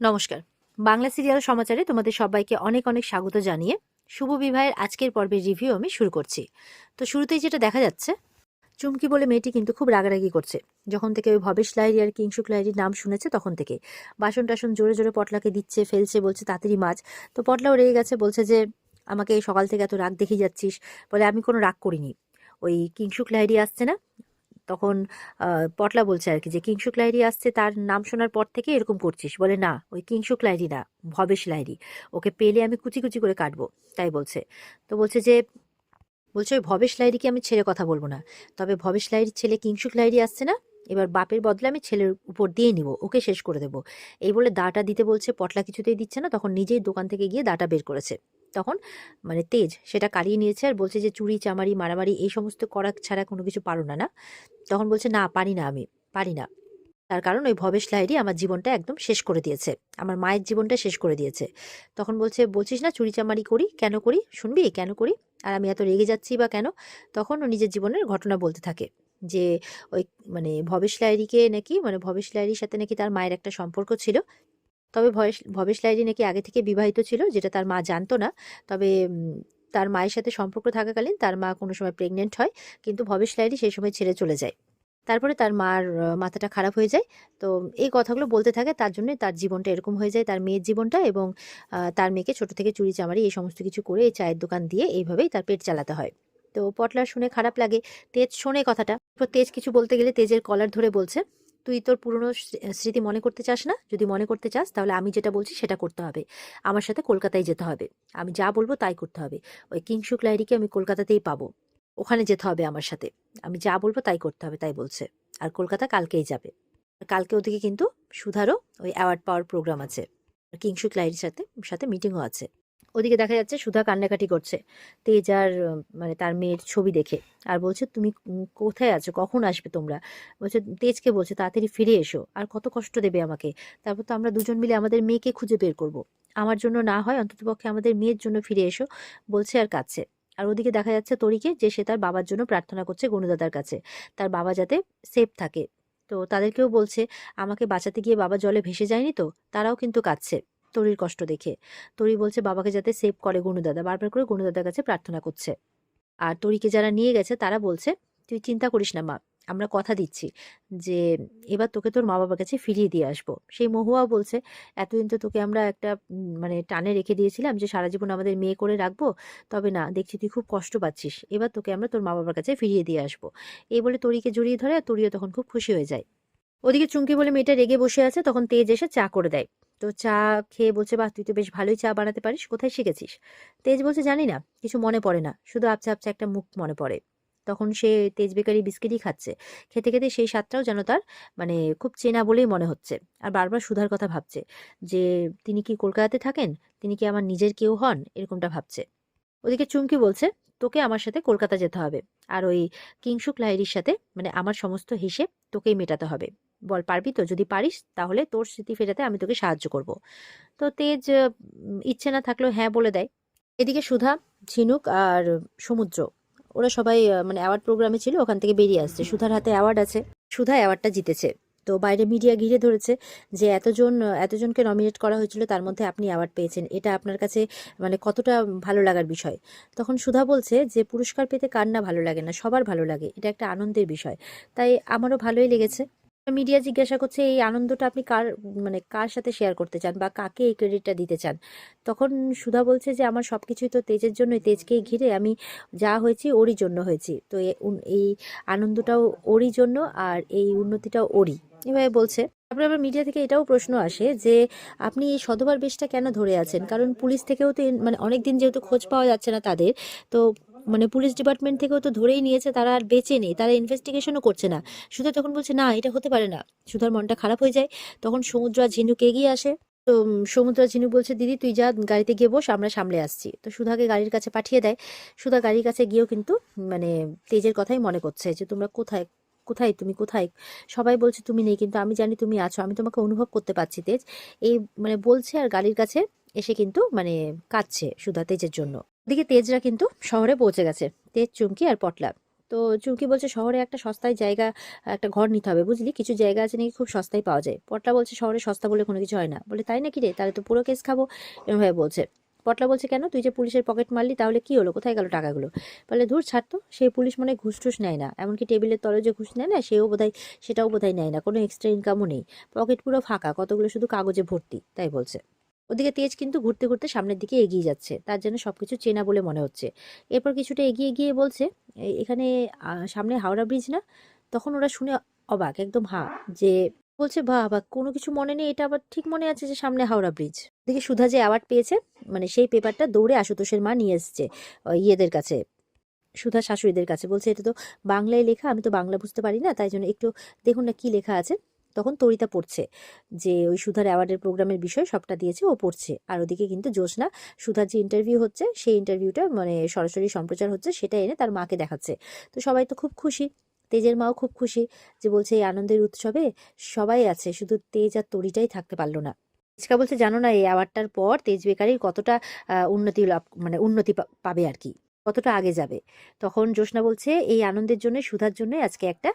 নমস্কার। বাংলা সিরিয়াল সমাচারে তোমাদের সবাইকে অনেক অনেক স্বাগত জানিয়ে শুভ বিবাহের আজকের পর্বের রিভিউ আমি শুরু করছি। তো শুরুতেই যেটা দেখা যাচ্ছে, চুমকি বলে মেয়েটি কিন্তু খুব রাগারাগি করছে। যখন থেকে ওই ভবেশ লাহিড়ী আর কিংশুক লাহিড়ীর নাম শুনেছে তখন থেকে বাসন টাসন জোরে জোরে পটলাকে দিচ্ছে, ফেলছে, বলছে তাড়াতাড়ি মাছ। তো পটলাও রেগে গেছে, বলছে যে আমাকে সকাল থেকে এত রাগ দেখিয়ে যাচ্ছিস। বলে আমি কোনো রাগ করিনি, ওই কিংশুক লাহিড়ী আসছে না, তখন পটলা বলছে আর কি যে কিংশুক লাহিড়ী আসছে, তার নাম শোনার পর থেকে এরকম করছিস। বলে না, ওই কিংশুক লাহিড়ী না, ভবেশ লাহিড়ী, ওকে পেলে আমি কুচি কুচি করে কাটবো, তাই বলছে। তো বলছে ওই ভবেশ লাহিড়ীকে আমি ছেড়ে কথা বলবো না, তবে ভবেশ লাহিড়ীর ছেলে কিংশুক লাহিড়ী আসছে না, এবার বাপের বদলে আমি ছেলের উপর দিয়ে নিব, ওকে শেষ করে দেবো। এই বলে দাটা দিতে বলছে, পটলা কিছুতেই দিচ্ছে না। তখন নিজেই দোকান থেকে গিয়ে দাটা বের করেছে। তখন মানে তেজ সেটা কাড়িয়ে নিয়েছে আর বলছে যে চুরি চামারি মারামারি এই সমস্ত করা ছাড়া কোনো কিছু পারো না, না? তখন বলছে না, পারি না, আমি পারি না। তার কারণ ওই ভবেশ লাহিড়ী আমার জীবনটা একদম শেষ করে দিয়েছে, আমার মায়ের জীবনটা শেষ করে দিয়েছে। তখন বলছে বলছিস না চুরিচামারি করি, কেন করি শুনবি, কেন করি, আর আমি এত রেগে যাচ্ছি বা কেন? তখন ও নিজের জীবনের ঘটনা বলতে থাকে যে ওই মানে ভবেশ লাহিড়ীকে নাকি, মানে ভবেশ লাহিড়ীর সাথে নাকি তার মায়ের একটা সম্পর্ক ছিল। তবে ভবেশ লাহিড়ী নাকি আগে থেকে বিবাহিত ছিল, যেটা তার মা জানতো না। তবে তার মায়ের সাথে সম্পর্ক থাকাকালীন তার মা কোনো সময় প্রেগনেন্ট হয়, কিন্তু ভবেশ লাহিড়ী সেই সময় ছেড়ে চলে যায়। তারপরে তার মার মাথাটা খারাপ হয়ে যায়। তো এই কথাগুলো বলতে থাকে, তার জন্যই তার জীবনটা এরকম হয়ে যায়, তার মেয়ের জীবনটা। এবং তার মেয়েকে ছোট থেকে চুরি-চামারি এই সমস্ত কিছু করে এই চায়ের দোকান দিয়ে এইভাবেই তার পেট চালাতে হয়। তো পটলার শুনে খারাপ লাগে। তেজ শোনে কথাটা। এরপর তেজ কিছু বলতে গেলে তেজের কলার ধরে বলছে, "তুই তোর পুরনো স্মৃতি মনে করতে চাস না? যদি মনে করতে চাস তাহলে আমি যেটা বলছি সেটা করতে হবে। আমার সাথে কলকাতায় যেতে হবে। আমি যা বলব তাই করতে হবে। ওই কিংশুক লাহিড়ীকে আমি কলকাতাতেই পাবো। ওখানে যেতে হবে আমার সাথে। আমি যা বলবো তাই করতে হবে", তাই বলছে। আর কলকাতা কালকেই যাবে। আর কালকে ওদিকে কিন্তু সুধারও ওই অ্যাওয়ার্ড পাওয়ার প্রোগ্রাম আছে। আর কিংশুক লাহিড়ীর সাথে সাথে মিটিংও আছে। ওদিকে দেখা যাচ্ছে সুধা কান্নাকাটি করছে তেজ আর মানে তার মেয়ের ছবি দেখে। আর বলছে তুমি কোথায় আছো, কখন আসবে তোমরা? বলছে, তেজকে বলছে তাড়াতাড়ি ফিরে এসো, আর কত কষ্ট দেবে আমাকে। তারপর তো আমরা দুজন মিলে আমাদের মেয়েকে খুঁজে বের করব। আমার জন্য না হয় অন্ততপক্ষে আমাদের মেয়ের জন্য ফিরে এসো, বলছে আর কাঁদছে। আর ওদিকে দেখা যাচ্ছে তরিকে, যে সে তার বাবার জন্য প্রার্থনা করছে গনুদাদার কাছে, তার বাবা যাতে সেফ থাকে। তো তাদেরকেও বলছে আমাকে বাঁচাতে গিয়ে বাবা জলে ভেসে যায়নি তো, তারাও কিন্তু কাঁদছে তরির কষ্ট দেখে। তরি বলছে বাবাকে যাতে সেভ করে গনুদাদা, বারবার করে গনুদাদার কাছে প্রার্থনা করছে। আর তরিকে যারা নিয়ে গেছে তারা বলছে, তুই চিন্তা করিস না মা, আমরা কথা দিচ্ছি যে এবার তোকে তোর মা বাবার কাছে ফিরিয়ে দিয়ে আসবো। সেই মহুয়াও বলছে, এতদিন তো তোকে আমরা একটা মানে টানে রেখে দিয়েছিলাম যে সারা জীবন আমাদের মেয়ে করে রাখবো, তবে না, দেখছি তুই খুব কষ্ট পাচ্ছিস, এবার তোকে আমরা তোর মা বাবার কাছে ফিরিয়ে দিয়ে আসবো। এই বলে তরিকে জড়িয়ে ধরে, আর তরিও তখন খুব খুশি হয়ে যায়। ওদিকে চুমকি বলে মেয়েটা রেগে বসে আছে, তখন তেজ এসে চা করে দেয়। তো চা খেয়ে বলছে, বাহ, তুই তো বেশ ভালোই চা বানাতে পারিস, কোথায় শিখেছিস? তেজ বলছে, জানি না, কিছু মনে পড়ে না, শুধু আবছা আবছা একটা মুখ মনে পড়ে। তখন সে তেজ বেকারি বিস্কিটই খাচ্ছে। খেতে খেতে সেই স্বাদটাও যেন তার মানে খুব চেনা বলেই মনে হচ্ছে। আর বারবার সুধার কথা ভাবছে যে তিনি কি কলকাতাতে থাকেন, তিনি কি আমার নিজের কেউ হন, এরকমটা ভাবছে। ওদিকে চুমকি বলছে, তোকে আমার সাথে কলকাতা যেতে হবে, আর ওই কিংশুক লাহিড়ীর সাথে মানে আমার সমস্ত হিসেব তোকেই মেটাতে হবে। বল পারবি তো? যদি পারিস তাহলে তোর স্মৃতি ফেরাতে আমি তোকে সাহায্য করব। তো তেজ ইচ্ছে না থাকলেও হ্যাঁ বলে দেয়। এদিকে সুধা, ঝিনুক আর সমুদ্র, ওরা সবাই মানে অ্যাওয়ার্ড প্রোগ্রামে ছিল, ওখান থেকে বেরিয়ে আসছে। সুধার হাতে অ্যাওয়ার্ড আছে, সুধা অ্যাওয়ার্ডটা জিতেছে। তো বাইরে মিডিয়া ঘিরে ধরেছে যে এতজনকে নমিনেট করা হয়েছিল, তার মধ্যে আপনি অ্যাওয়ার্ড পেয়েছেন, এটা আপনার কাছে মানে কতটা ভালো লাগার বিষয়। তখন সুধা বলছে যে পুরস্কার পেতে কার না ভালো লাগে, না সবার ভালো লাগে, এটা একটা আনন্দের বিষয়, তাই আমারও ভালোই লেগেছে। মিডিয়া জিজ্ঞাসা করছে এই আনন্দটা আপনি কার মানে কার সাথে শেয়ার করতে চান বা কাকে এই ক্রেডিটটা দিতে চান? তখন সুধা বলছে যে আমার সবকিছুই তো তেজের জন্যই, তেজকেই ঘিরে আমি যা হয়েছি ওরই জন্য হয়েছি, তো এই আনন্দটাও ওরই জন্য, আর এই উন্নতিটাও ওরই, এভাবে বলছে। তারপরে আবার মিডিয়া থেকে এটাও প্রশ্ন আসে যে আপনি এই সধবার বেশটা কেন ধরে আছেন, কারণ পুলিশ থেকেও তো মানে অনেকদিন যেহেতু খোঁজ পাওয়া যাচ্ছে না তাদের, তো মানে পুলিশ ডিপার্টমেন্ট থেকেও তো ধরেই নিয়েছে, তারা আর বেঁচে নেই, তারা ইনভেস্টিগেশনও করছে না। সুধা তখন বলছে না, এটা হতে পারে না। সুধার মনটা খারাপ হয়ে যায়। তখন সমুদ্র আর ঝিনুক এগিয়ে আসে। তো সমুদ্র আর ঝিনুক বলছে, দিদি তুই যা, গাড়িতে গিয়ে বস, আমরা সামলে আসছি। তো সুধাকে গাড়ির কাছে পাঠিয়ে দেয়। সুধা গাড়ির কাছে গিয়েও কিন্তু মানে তেজের কথাই মনে করছে যে তোমরা কোথায়, কোথায় তুমি, কোথায়? সবাই বলছে তুমি নেই, কিন্তু আমি জানি তুমি আছো, আমি তোমাকে অনুভব করতে পারছি তেজ, এই মানে বলছে। আর গাড়ির কাছে এসে কিন্তু মানে কাঁদছে সুধা তেজের জন্য। ওদিকে তেজরা কিন্তু শহরে পৌঁছে গেছে, তেজ, চুমকি আর পটলা। তো চুমকি বলছে শহরে একটা সস্তায় জায়গা, একটা ঘর নিতে হবে বুঝলি, কিছু জায়গা আছে নাকি খুব সস্তায় পাওয়া যায়। পটলা বলছে শহরে সস্তা বলে কোনো কিছু হয় না। বলে তাই নাকি রে, তাহলে তো পুরো কেস খাবো, এরকমভাবে বলছে। পটলা বলছে কেন, তুই যে পুলিশের পকেট মারলি তাহলে কি হলো, কোথায় গেল টাকাগুলো? বলে ধুর ছাড় তো, সেই পুলিশ মনে হয় ঘুষ টুস নেয় না, এমনকি টেবিলের তলে যে ঘুষ নেয় না সেটাও বোধহয় নেয় না, কোনো এক্সট্রা ইনকামও নেই, পকেট পুরো ফাঁকা, কতগুলো শুধু কাগজে ভর্তি, তাই বলছে। ওদিকে তেজ কিন্তু ঘুরতে ঘুরতে সামনের দিকে এগিয়ে যাচ্ছে, তার যেন সবকিছু চেনা বলে মনে হচ্ছে। এরপর কিছুটা এগিয়ে গিয়ে বলছে এখানে সামনে হাওড়া ব্রিজ না? তখন ওরা শুনে অবাক, একদম যে বলছে বাহ বাহ, কোনো কিছু মনে নেই, এটা আবার ঠিক মনে আছে যে সামনে হাওড়া ব্রিজ। দেখি সুধা যে অ্যাওয়ার্ড পেয়েছে, মানে সেই পেপারটা দৌড়ে আশুতোষের মা নিয়ে এসছে ইয়েদের কাছে, সুধা শাশুড়িদের কাছে। বলছে এটা তো বাংলায় লেখা, আমি তো বাংলা বুঝতে পারি না, তাই জন্য একটু দেখুন না কি লেখা আছে। তখন তরিতা পড়ছে যে ওই সুধার অ্যাওয়ার্ডের প্রোগ্রামের বিষয় সবটা দিয়েছে, ও পড়ছে। আর ওদিকে কিন্তু জ্যোৎস্না সুধার যে ইন্টারভিউ হচ্ছে সেই ইন্টারভিউটা মানে সরাসরি সম্প্রচার হচ্ছে, সেটা এনে তার মাকে দেখাচ্ছে। তো সবাই তো খুব খুশি, তেজের মাও খুব খুশি, যে বলছে এই আনন্দের উৎসবে সবাই আছে, শুধু তেজ আর তরিটাই থাকতে পারলো না। তেজকা বলছে জানো না এই অ্যাওয়ার্ডটার পর তেজ বেকারির কতটা উন্নতি লাভ, মানে উন্নতি পাবে আর কি, কতটা আগে যাবে। তখন জ্যোৎস্না বলছে এই আনন্দের জন্য, সুধার জন্য আজকে একটা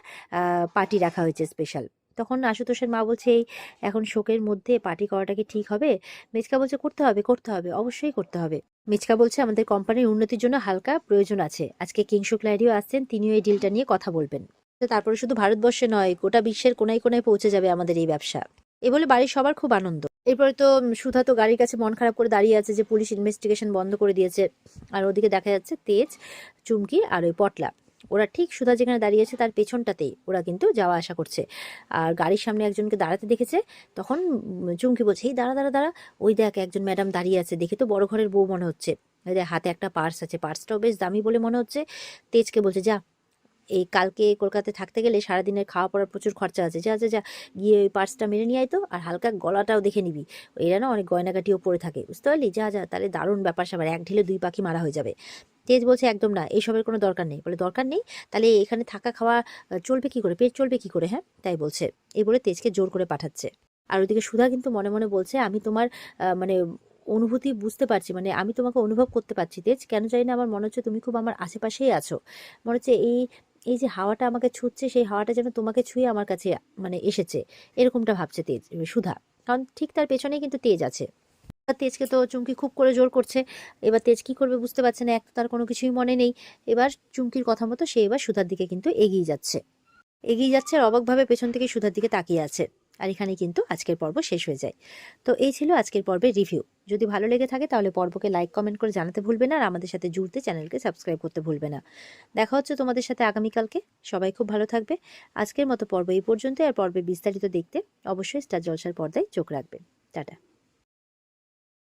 পার্টি রাখা হয়েছে স্পেশাল। তখন আশুতোষের মা বলছে এই এখন শোকের মধ্যে পার্টি করাটা কি ঠিক হবে? মেচকা বলছে করতে হবে, করতে হবে, অবশ্যই করতে হবে। মেচকা বলছে আমাদের কোম্পানির উন্নতির জন্য হালকা প্রয়োজন আছে, আজকে কিংশুক লাইরিও আসছেন, তিনিও এই ডিলটা নিয়ে কথা বলবেন। তো তারপরে শুধু ভারতবর্ষে নয়, গোটা বিশ্বের কোনায় কোনায় পৌঁছে যাবে আমাদের এই ব্যবসা। এ বলে বাড়ির সবার খুব আনন্দ। এরপরে তো সুধা তো গাড়ির কাছে মন খারাপ করে দাঁড়িয়ে আছে যে পুলিশ ইনভেস্টিগেশন বন্ধ করে দিয়েছে। আর ওদিকে দেখা যাচ্ছে তেজ, চুমকি আর ওই পটলা, ওরা ঠিক সুধা যেখানে দাঁড়িয়েছে তার পেছনটাতেই ওরা কিন্তু যাওয়া আসা করছে। আর গাড়ির সামনে একজনকে দাঁড়াতে দেখেছে, তখন চুমকি বলছে এই দাঁড়া দাঁড়া দাঁড়া, ওই দেখ একজন ম্যাডাম দাঁড়িয়ে আছে, দেখে তো বড় ঘরের বউ মনে হচ্ছে, ওই দেখ হাতে একটা পার্স আছে, পার্সটাও বেশ দামি বলে মনে হচ্ছে। তেজকে বলছে যা, এই কালকে কলকাতায় থাকতে গেলে সারাদিনের খাওয়া পড়ার প্রচুর খরচা আছে, যা যা যা, গিয়ে ওই পার্সটা মেরে নিয়ে আয় তো, আর হালকা গলাটাও দেখে নিবি, এরা না অনেক গয়নাগাটিও পরে থাকে, বুঝতে পারলি, যা যা, তাহলে দারুণ ব্যাপার স্যাপার, এক ঢিলে দুই পাখি মারা হয়ে যাবে। তেজ বলছে একদম না, এইসবের কোনো দরকার নেই। বলে দরকার নেই, তাহলে এখানে থাকা খাওয়া চলবে কি করে, পেট চলবে কি করে, হ্যাঁ, তাই বলছে। এই বলে তেজকে জোর করে পাঠাচ্ছে। আর ওদিকে সুধা কিন্তু মনে মনে বলছে আমি তোমার মানে অনুভূতি বুঝতে পারছি, মানে আমি তোমাকে অনুভব করতে পারছি তেজ, কেন জানি না আমার মনে হচ্ছে তুমি খুব আমার আশেপাশেই আছো, মনে হচ্ছে এই এই যে হাওয়াটা আমাকে ছুঁচ্ছে, সেই হাওয়াটা যেন তোমাকে ছুঁয়ে আমার কাছে মানে এসেছে, এরকমটা ভাবছে তেজ, সুধা, কারণ ঠিক তার পেছনেই কিন্তু তেজ আছে। এবার তেজকে তো চুমকি খুব করে জোর করছে, এবার তেজ কি করবে বুঝতে পারছে না, এক তো তার কোনো কিছুই মনে নেই। এবার চুমকির কথা মতো সে এবার সুধার দিকে কিন্তু এগিয়ে যাচ্ছে আর অবাকভাবে পেছন থেকে সুধার দিকে তাকিয়ে আছে। আর এখানে কিন্তু আজকের পর্ব শেষ হয়ে যায়। তো এই ছিল আজকের পর্বের রিভিউ। যদি ভালো লেগে থাকে তাহলে পর্বকে লাইক কমেন্ট করে জানাতে ভুলবে না, আর আমাদের সাথে জুড়তে চ্যানেলকে সাবস্ক্রাইব করতে ভুলবে না। দেখা হচ্ছে তোমাদের সাথে আগামীকালকে। সবাই খুব ভালো থাকবে। আজকের মতো পর্ব এই পর্যন্ত, আর পর্বে বিস্তারিত দেখতে অবশ্যই স্টার জলসার পর্দায় চোখ রাখবে। টাটা।